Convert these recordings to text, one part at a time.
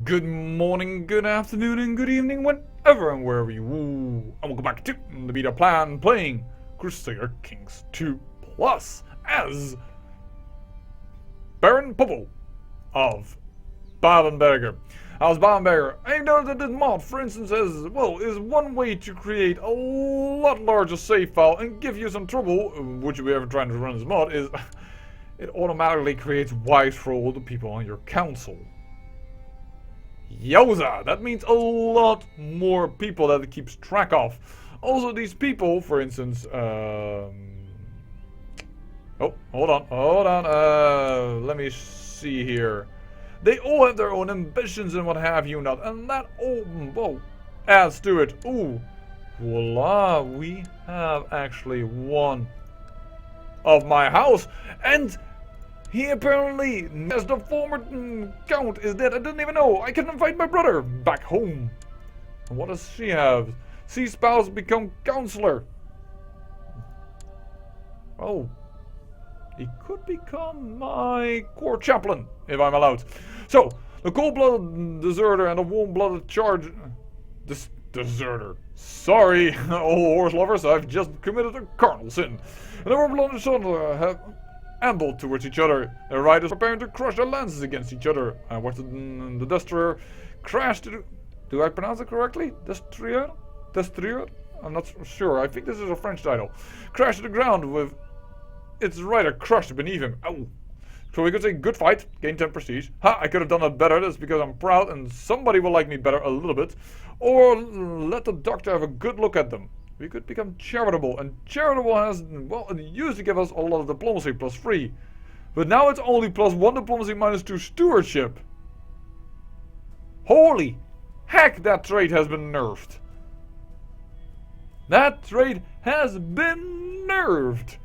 Good morning, good afternoon, and good evening, whenever and wherever you and welcome back to the beta plan playing Crusader Kings 2 Plus as Baron Popo of Babenberger. As Babenberger, I know that this mod, for instance, is one way to create a lot larger save file and give you some trouble, which we ever trying to run this mod, is it automatically creates wives for all the people on your council. Yowza! That means a lot more people that it keeps track of. Also, these people, for instance, oh, hold on, let me see here. They all have their own ambitions and what have you not, and that all, well, adds to it. Ooh, voila, we have actually one of my house, and he apparently, as the former count is dead, I didn't even know. I can invite my brother back home. And what does she have? See spouse become counselor. Oh. He could become my court chaplain, if I'm allowed. So, the cold-blooded deserter and the warm-blooded charge... deserter. Sorry, all horse lovers, I've just committed a carnal sin. And the warm-blooded son have ambled towards each other. Their riders preparing to crush their lances against each other. And watch the destroyer crash to... Do I pronounce it correctly? Destroyer? Destroyer? I'm not sure. I think this is a French title. Crash to the ground with its rider crushed beneath him. Ow. So we could say good fight, gain 10 prestige. Ha, I could have done that better. That's because I'm proud and somebody will like me better a little bit. Or let the doctor have a good look at them. We could become charitable, and charitable has, well, it used to give us a lot of diplomacy plus 3. But now it's only plus 1 diplomacy minus 2 stewardship. Holy heck, that trait has been nerfed. That trait has been nerfed.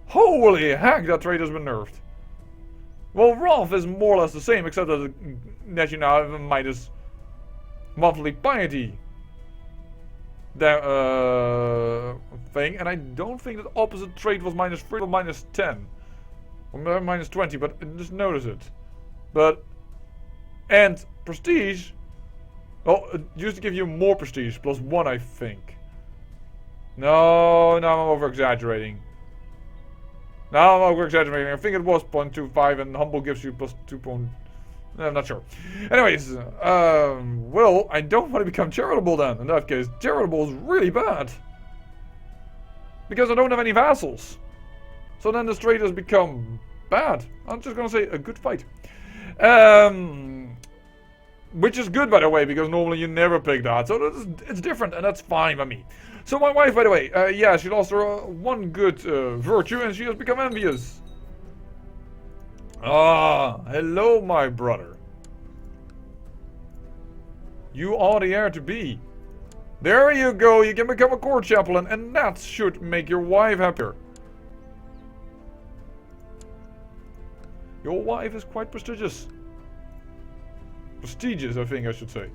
Holy heck, that trait has been nerfed. Well, Rolf is more or less the same, except that you now have a minus monthly piety thing, and I don't think that opposite trait was minus 3 or minus 10. Or minus 20, but I just notice it. But, and prestige, well, it used to give you more prestige, plus 1 I think. No, I'm over-exaggerating. No, I'm over-exaggerating. I think it was 0.25 and humble gives you plus 2. I'm not sure. Anyways, well, I don't want to become charitable then. In that case, charitable is really bad. Because I don't have any vassals. So then this trade has become bad. I'm just gonna say a good fight. Which is good, by the way, because normally you never pick that. So it's different, and that's fine by me. So my wife, by the way, yeah, she lost her one good virtue, and she has become envious. Ah, hello, my brother. You are the heir to be. There you go, you can become a court chaplain, and that should make your wife happier. Your wife is quite prestigious. Prestigious, I think I should say.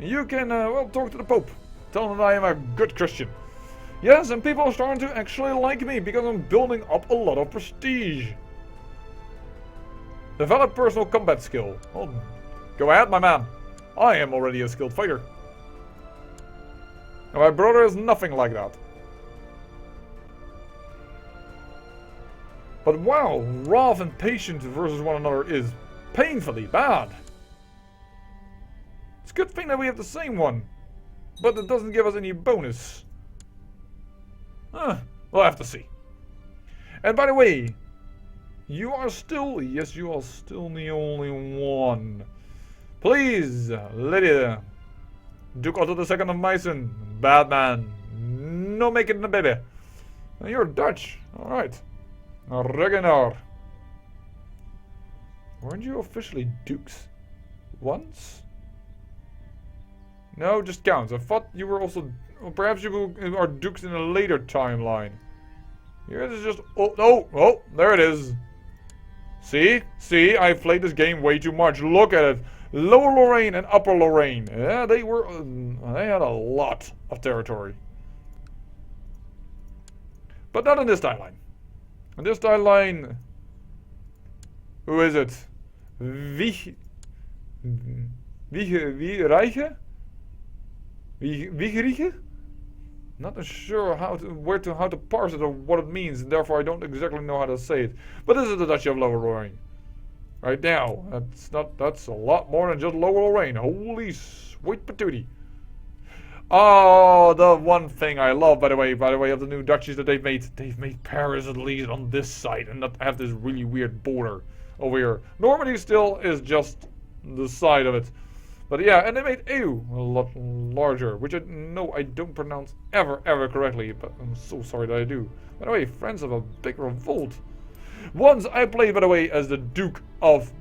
You can, well, talk to the Pope. Tell him that I am a good Christian. Yes, and people are starting to actually like me because I'm building up a lot of prestige. Develop personal combat skill. Well, go ahead, my man. I am already a skilled fighter. And my brother is nothing like that. But wow, wrath and patience versus one another is painfully bad. It's a good thing that we have the same one. But it doesn't give us any bonus. We'll have to see. And by the way, you are still, yes, you are still the only one. Please, Lady Duke Otto II of Meissen, bad man, no make it in a baby. You're Dutch, alright. Regenar. Weren't you officially dukes? Once? No, just counts. I thought you were also... Well, perhaps you are dukes in a later timeline. Yours is just... Oh, there it is. See, I played this game way too much. Look at it. Lower Lorraine and Upper Lorraine. Yeah, they had a lot of territory. But not in this timeline. In this timeline... Who is it? Wie... Wiegerije? Wiegerije? Not sure how to parse it or what it means, and therefore I don't exactly know how to say it. But this is the Duchy of Lower Lorraine. Right now. That's a lot more than just Lower Lorraine. Holy sweet patootie. Oh, the one thing I love, by the way, of the new duchies that they've made Paris at least on this side and not have this really weird border over here. Normandy still is just the side of it. But yeah, and they made EU a lot larger, which I know I don't pronounce ever correctly, but I'm so sorry that I do. By the way, friends of a big revolt. Once I played, by the way, as the Duke of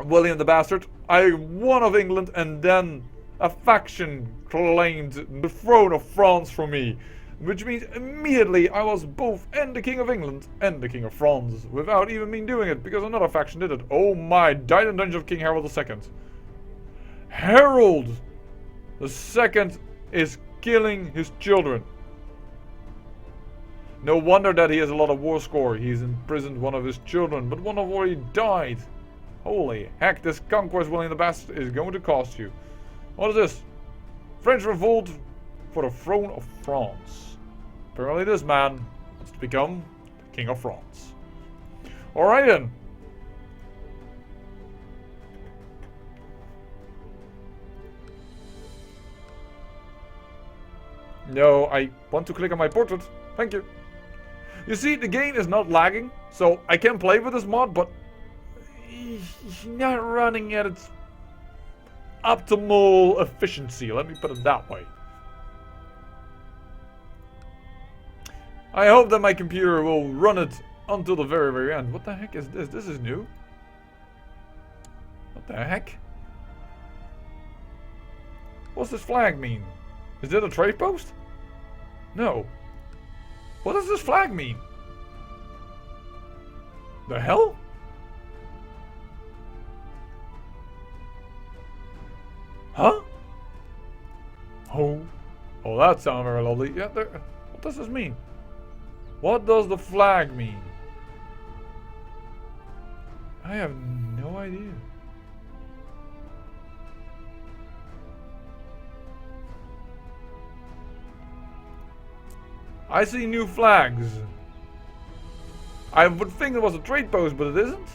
William the Bastard. I won of England, and then a faction claimed the throne of France from me. Which means immediately I was both and the King of England and the King of France, without even me doing it, because another faction did it. Oh my, died in dungeon of King Harold II. Harold II is killing his children. No wonder that he has a lot of war score. He's imprisoned one of his children, but one of already died. Holy heck, this conquest, William the Bastard, is going to cost you. What is this? French revolt for the throne of France. Apparently this man wants to become the King of France. Alright then. No, I want to click on my portrait. Thank you. You see, the game is not lagging, so I can play with this mod, but it's not running at its optimal efficiency. Let me put it that way. I hope that my computer will run it until the very end. What the heck is this? This is new. What the heck? What's this flag mean? Is that a trade post? No. What does this flag mean? The hell? Huh? Oh. Oh, that sounds very lovely. Yeah, what does this mean? What does the flag mean? I have no idea. I see new flags. I would think it was a trade post, but it isn't.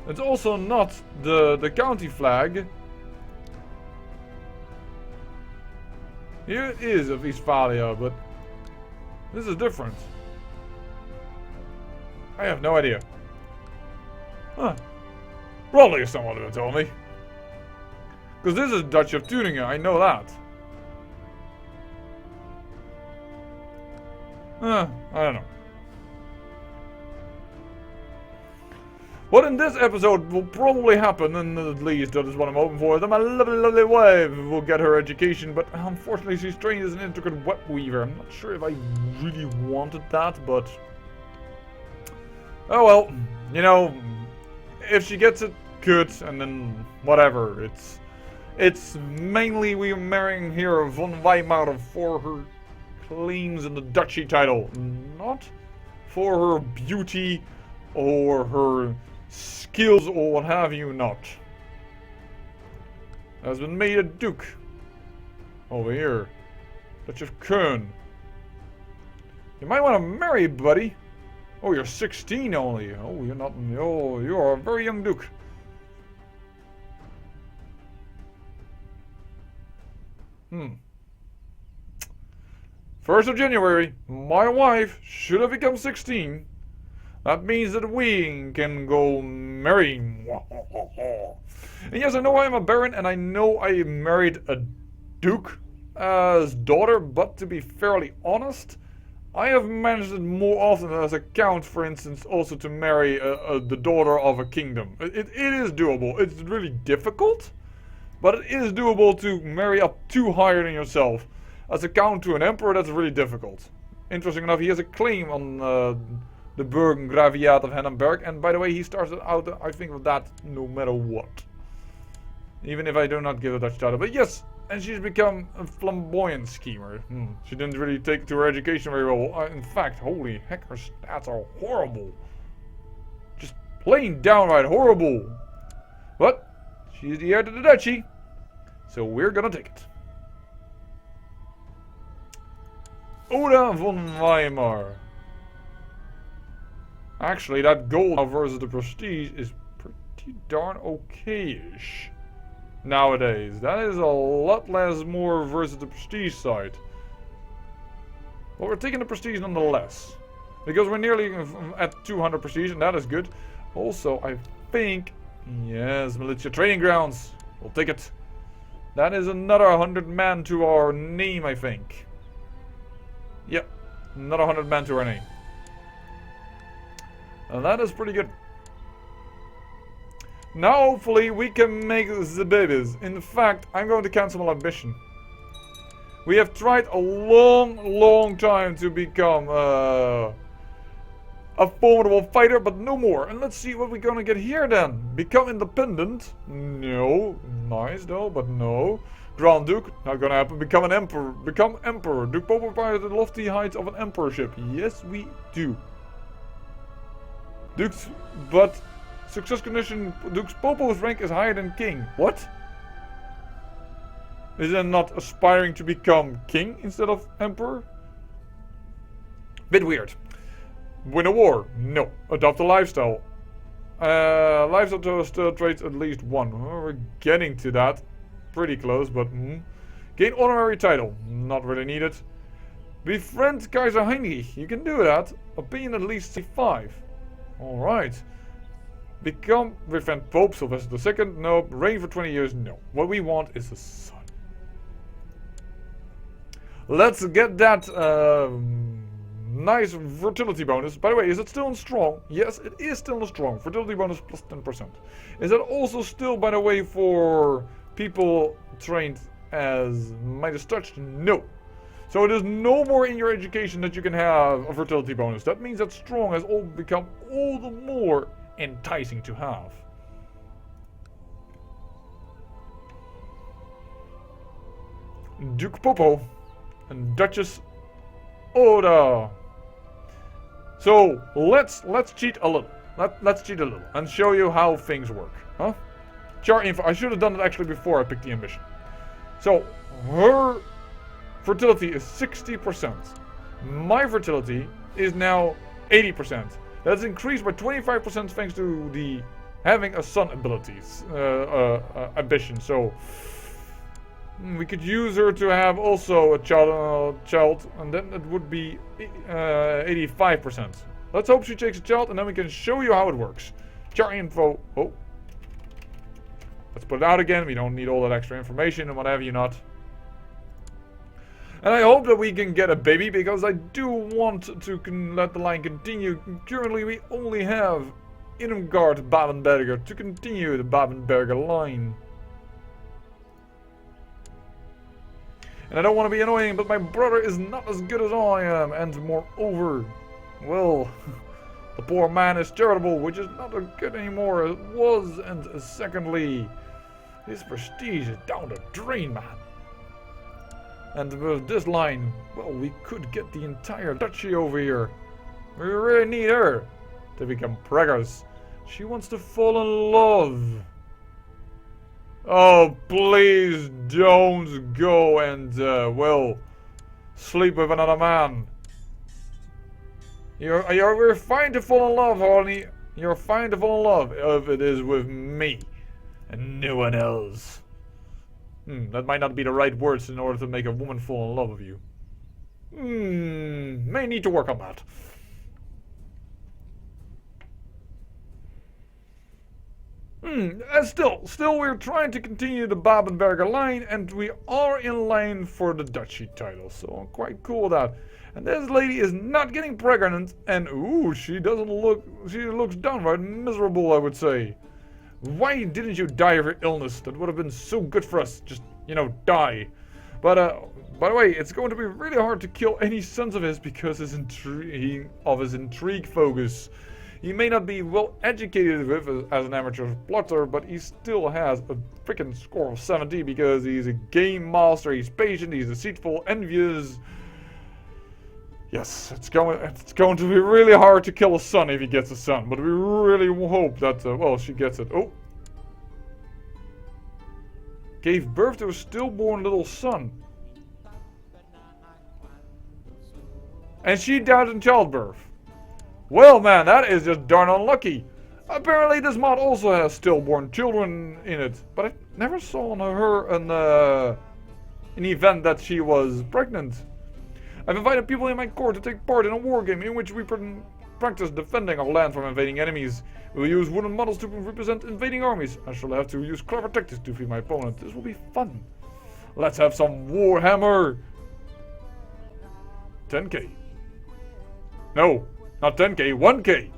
It's also not the county flag. Here it is of Eastphalia, but this is different. I have no idea. Huh. Probably someone would have told me. Because this is Dutch of Tuningen, I know that. I don't know. What in this episode will probably happen, and at least that is what I'm hoping for, that my lovely wife will get her education, but unfortunately she's trained as an intricate web weaver. I'm not sure if I really wanted that, but... oh well, you know, if she gets it, good, and then whatever. It's mainly we're marrying here von Weimar for her claims in the duchy title, not for her beauty or her skills or what have you not. Has been made a duke. Over here. Dutch of Köln. You might want to marry, buddy. Oh, you're 16 only. Oh, you're not. Oh, you are a very young duke. Hmm. 1st of January, my wife should have become 16. That means that we can go marry. And yes, I know I am a baron, and I know I married a duke as daughter, but to be fairly honest, I have managed it more often as a count, for instance, also to marry the daughter of a kingdom. It is doable. It's really difficult, but it is doable to marry up too higher than yourself. As a count to an emperor, that's really difficult. Interesting enough, he has a claim on the Burgengraviat of Hennenberg, and by the way, he starts out, I think, with that no matter what. Even if I do not give a Dutch title. But yes, And she's become a flamboyant schemer. She didn't really take to her education very well. In fact, holy heck, her stats are horrible. Just plain downright horrible. But she's the heir to the duchy, so we're gonna take it. Oda von Weimar. Actually, that gold versus the prestige is pretty darn okay-ish. Nowadays, that is a lot less more versus the prestige side. But we're taking the prestige nonetheless. Because we're nearly at 200 prestige, and that is good. Also, I think... Yes, militia training grounds. We'll take it. That is another 100 men to our name, I think. Yep, another 100 men to our name. And that is pretty good. Now hopefully we can make the babies. In fact, I'm going to cancel my ambition. We have tried a long time to become a formidable fighter, but no more. And let's see what we're going to get here then. Become independent? No. Nice though, but no. Grand Duke? Not gonna happen. Become an emperor. Become emperor. Duke Popo acquires the lofty heights of an emperorship. Yes, we do. Dukes, but... Success condition, Duke's Popo's rank is higher than king. What? Is that not aspiring to become king instead of emperor? Bit weird. Win a war? No. Adopt a lifestyle. Lifestyle traits at least one. Oh, we're getting to that. Pretty close, but... Gain honorary title. Not really needed. Befriend Kaiser Heinrich. You can do that. Opinion at least 5. Alright. Befriend Pope Sylvester II. Nope. Reign for 20 years. No. What we want is a son. Let's get that nice fertility bonus. By the way, is it still in strong? Yes, it is still in strong. Fertility bonus plus 10%. Is that also still, by the way, for people trained as Midas Touched? No. So it is no more in your education that you can have a fertility bonus. That means that strong has all become all the more enticing to have. Duke Popo and Duchess Oda. So let's cheat a little. Let's cheat a little and show you how things work. Huh? Chart info. I should have done it actually before I picked the ambition. So her fertility is 60%. My fertility is now 80%. That's increased by 25% thanks to the having a son abilities ambition. So we could use her to have also a child, and then it would be 85%. Let's hope she takes a child, and then we can show you how it works. Chart info. Oh, let's put it out again. We don't need all that extra information and whatever you not. And I hope that we can get a baby, because I do want to let the line continue. Currently, we only have Irmgard Babenberger to continue the Babenberger line. And I don't want to be annoying, but my brother is not as good as I am. And moreover, well, the poor man is charitable, which is not as good anymore as it was. And secondly, his prestige is down the drain, man. And with this line, well, we could get the entire duchy over here. We really need her to become preggers. She wants to fall in love. Oh, please don't go and, well, sleep with another man. You're fine to fall in love, honey. You're fine to fall in love if it is with me and no one else. That might not be the right words in order to make a woman fall in love with you. May need to work on that. And still we're trying to continue the Babenberger line, and we are in line for the duchy title, so I'm quite cool with that. And this lady is not getting pregnant, and ooh, she looks downright miserable, I would say. Why didn't you die of your illness? That would have been so good for us. Just, you know, die. But, by the way, it's going to be really hard to kill any sons of his because his intrigue focus. He may not be well educated as an amateur plotter, but he still has a freaking score of 70 because he's a game master, he's patient, he's deceitful, envious. Yes, it's going to be really hard to kill a son if he gets a son, but we really hope that, well, she gets it. Oh. Gave birth to a stillborn little son. And she died in childbirth. Well, man, that is just darn unlucky. Apparently this mod also has stillborn children in it, but I never saw on her an event that she was pregnant. I've invited people in my court to take part in a war game in which we practice defending our land from invading enemies. We will use wooden models to represent invading armies. I shall have to use clever tactics to defeat my opponent. This will be fun. Let's have some Warhammer. 10k. No, not 10k, 1k.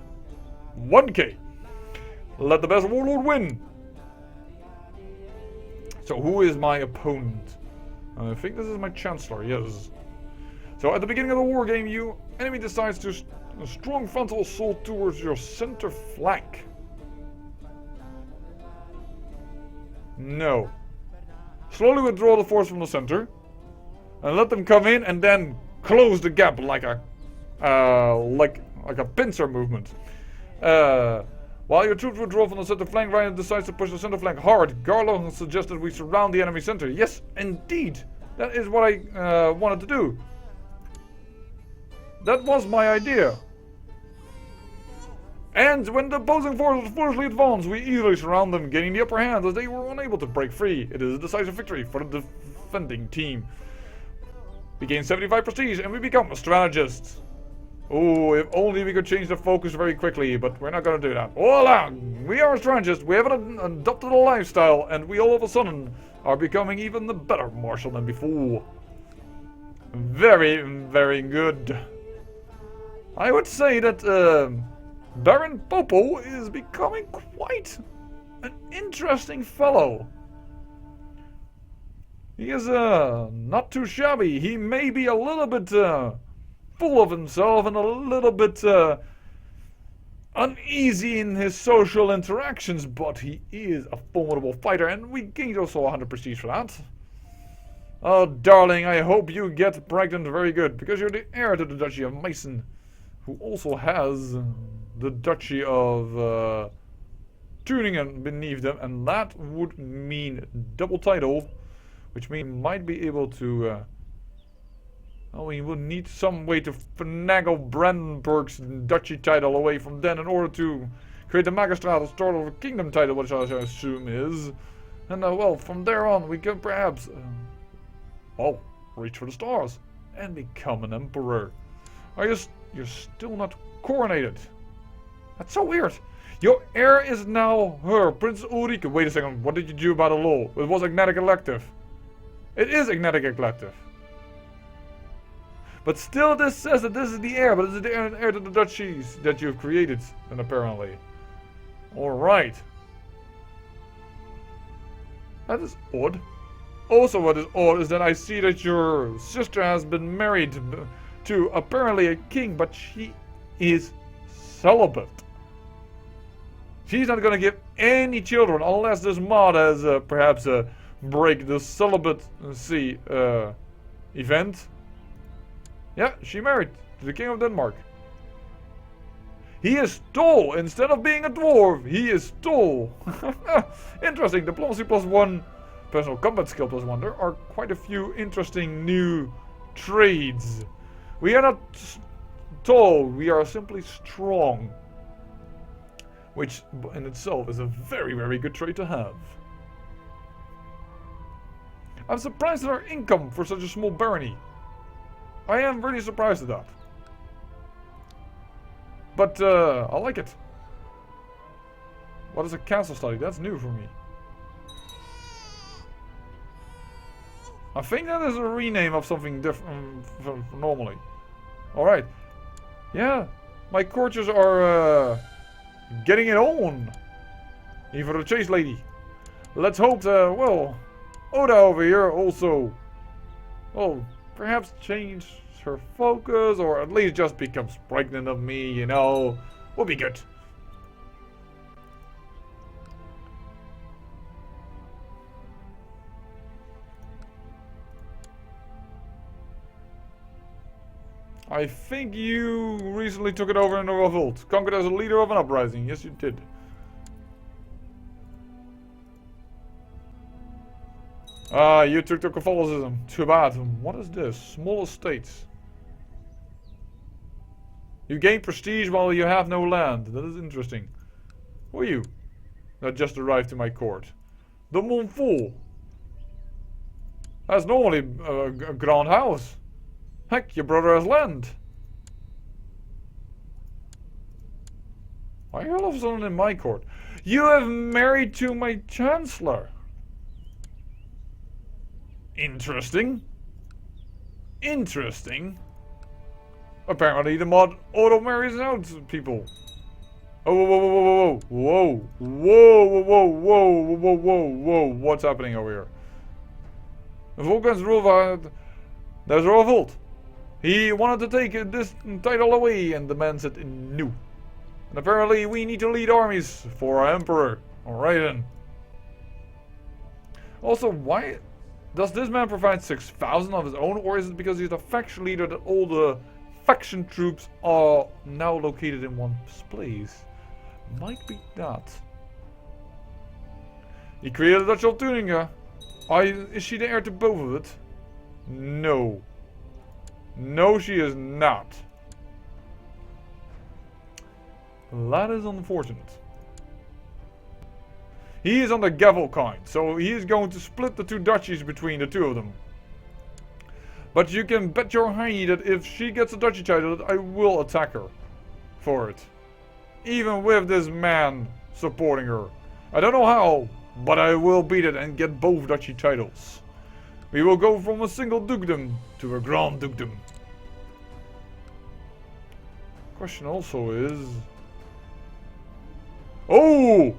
1k. Let the best warlord win. So who is my opponent? I think this is my chancellor, yes. So at the beginning of the war game, your enemy decides to a strong frontal assault towards your center flank. No. Slowly withdraw the force from the center and let them come in and then close the gap like a pincer movement. While your troops withdraw from the center flank, Ryan decides to push the center flank hard. Garlo suggested we surround the enemy center. Yes, indeed. That is what I wanted to do. That was my idea. And when the opposing forces foolishly advance, we easily surround them, gaining the upper hand as they were unable to break free. It is a decisive victory for the defending team. We gain 75 prestige and we become a strategist. Oh, if only we could change the focus very quickly, but we're not going to do that. Voila! We are strategists, we have adopted a lifestyle, and we all of a sudden are becoming even the better marshal than before. Very, very good. I would say that Baron Popo is becoming quite an interesting fellow. He is not too shabby. He may be a little bit full of himself and a little bit uneasy in his social interactions, but he is a formidable fighter, and we gained also 100 prestige for that. Oh, darling, I hope you get pregnant very good, because you're the heir to the Duchy of Meissen, who also has the Duchy of Tuningen beneath them, and that would mean double title, which means we might be able to we will need some way to finagle Brandenburg's duchy title away from them in order to create the Magistrate of start of a kingdom title, which I assume is. And well, from there on we can perhaps reach for the stars and become an emperor. You're still not coronated. That's so weird. Your heir is now her, Princess Ulrike. Wait a second, what did you do about the law? It was agnatic elective. It is agnatic elective. But still this says that this is the heir, but it's the heir to the duchies that you've created, then apparently. Alright. That is odd. Also what is odd is that I see that your sister has been married to apparently a king, but she is celibate. She's not going to give any children unless this mod has perhaps a break the celibacy event. Yeah, she married to the King of Denmark. He is tall. Instead of being a dwarf, he is tall. Interesting. Diplomacy +1, personal combat skill +1. There are quite a few interesting new trades. We are not tall, we are simply strong. Which in itself is a very, very good trait to have. I'm surprised at our income for such a small barony. I am really surprised at that. But I like it. What is a castle study? That's new for me. I think that is a rename of something different from normally. Alright. Yeah. My courtiers are getting it on. Even for the chase lady. Let's hope that, well, Oda over here also, well, perhaps change her focus, or at least just becomes pregnant of me, you know. Would be good. I think you recently took it over in a revolt. Conquered as a leader of an uprising. Yes, you did. Ah, you took to Catholicism. Too bad. What is this? Small estates. You gain prestige while you have no land. That is interesting. Who are you? That just arrived to my court. The Montfort. That's normally a grand house. Heck, your brother has land. Why are you all of a sudden in my court? You have married to my chancellor. Interesting. Interesting. Apparently the mod auto marries out people. Oh, whoa, whoa, whoa, whoa, whoa, whoa, whoa, whoa, whoa, whoa, what's happening over here? The Vulcan's rule, there's a revolt. He wanted to take this title away, and the man said no. And apparently we need to lead armies for our emperor. Alright then. Also, why does this man provide 6,000 of his own, or is it because he's the faction leader that all the faction troops are now located in one place? Might be that. He created a Dutch of Tuningen. Is she the heir to both of it? No. No, she is not. That is unfortunate. He is on the gavel kind, so he is going to split the two duchies between the two of them. But you can bet your hiney that if she gets a duchy title, I will attack her for it. Even with this man supporting her. I don't know how, but I will beat it and get both duchy titles. We will go from a single dukedom to a grand dukedom. Question also is... Oh!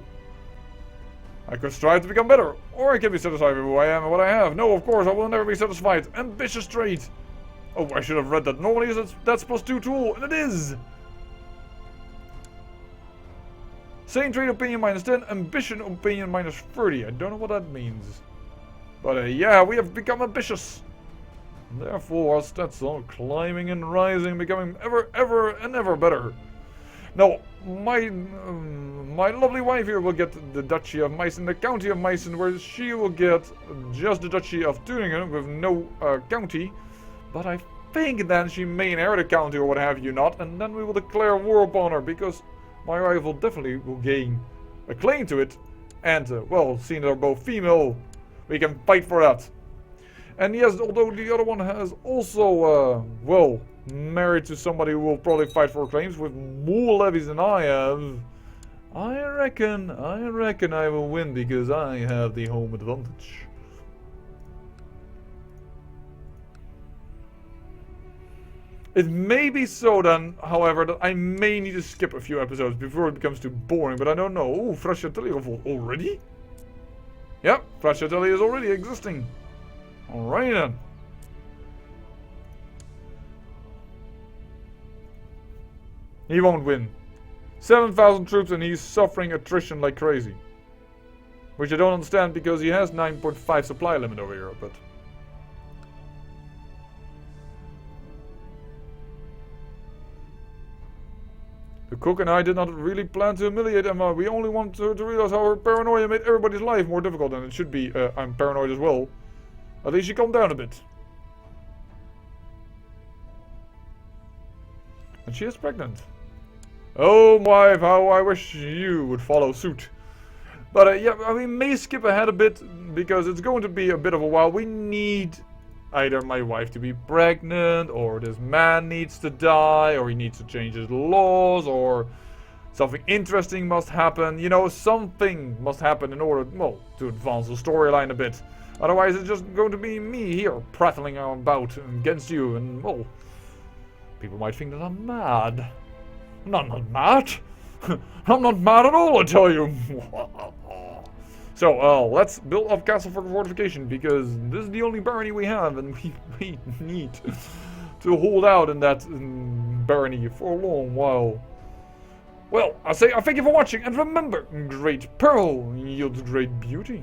I could strive to become better, or I can be satisfied with who I am and what I have. No, of course, I will never be satisfied. Ambitious trait. Oh, I should have read that. Normally that's +2 to all, and it is. Same trait opinion -10, ambition opinion -30. I don't know what that means. But yeah, we have become ambitious. Therefore, our stats are climbing and rising, becoming ever better. Now, my lovely wife here will get the Duchy of Meissen, the County of Meissen, where she will get just the Duchy of Turingen with no county. But I think then she may inherit a county or what have you not, and then we will declare war upon her, because my rival definitely will gain a claim to it. And, well, seeing they're both female, we can fight for that. And yes, although the other one has also, well, married to somebody who will probably fight for claims with more levies than I have, I reckon I will win because I have the home advantage. It may be so then, however, that I may need to skip a few episodes before it becomes too boring, but I don't know. Oh, Frascatelli already? Yep, Frascatelli is already existing. Alright then. He won't win. 7,000 troops and he's suffering attrition like crazy. Which I don't understand because he has 9.5 supply limit over here, but... The cook and I did not really plan to humiliate Emma. We only want her to realize how her paranoia made everybody's life more difficult, and it should be. I'm paranoid as well. At least she calmed down a bit. And she is pregnant. Oh, wife, how I wish you would follow suit. But yeah, we may skip ahead a bit because it's going to be a bit of a while. We need either my wife to be pregnant, or this man needs to die, or he needs to change his laws, or something interesting must happen. You know, something must happen in order, well, to advance the storyline a bit. Otherwise, it's just going to be me here prattling about against you, and, well, people might think that I'm mad. No, I'm not mad. I'm not mad at all, I tell you. So, let's build up castle for fortification, because this is the only barony we have, and we need to hold out in that barony for a long while. Well, I thank you for watching, and remember, great peril yields great beauty.